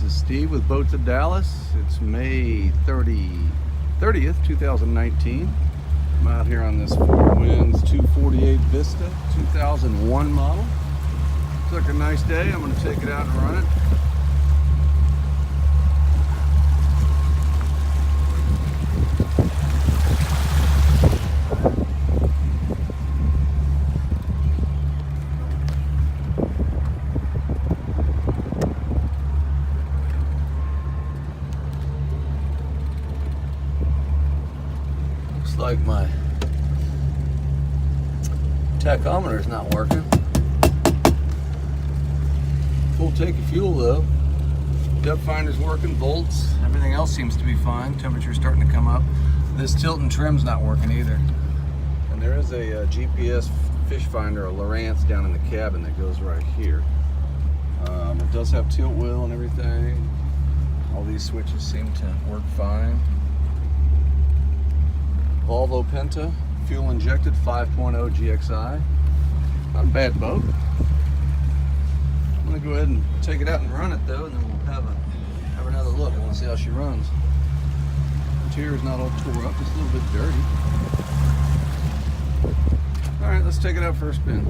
This is Steve with Boats of Dallas. It's May 30th, 2019. I'm out here on this Four Winds 248 Vista 2001 model. Looks like a nice day. I'm going to take it out and run it. Looks like my tachometer is not working. Full tank of fuel though. Depth finder's working, volts, everything else seems to be fine. Temperature's starting to come up. This tilt and trim's not working either. And there is a GPS fish finder, a Lowrance, down in the cabin that goes right here. It does have tilt wheel and everything. All these switches seem to work fine. Volvo Penta, fuel injected 5.0 GXI. Not a bad boat. I'm gonna go ahead and take it out and run it though, and then we'll have another look. I want to see how she runs. The interior's not all tore up, just a little bit dirty. All right, let's take it out for a spin.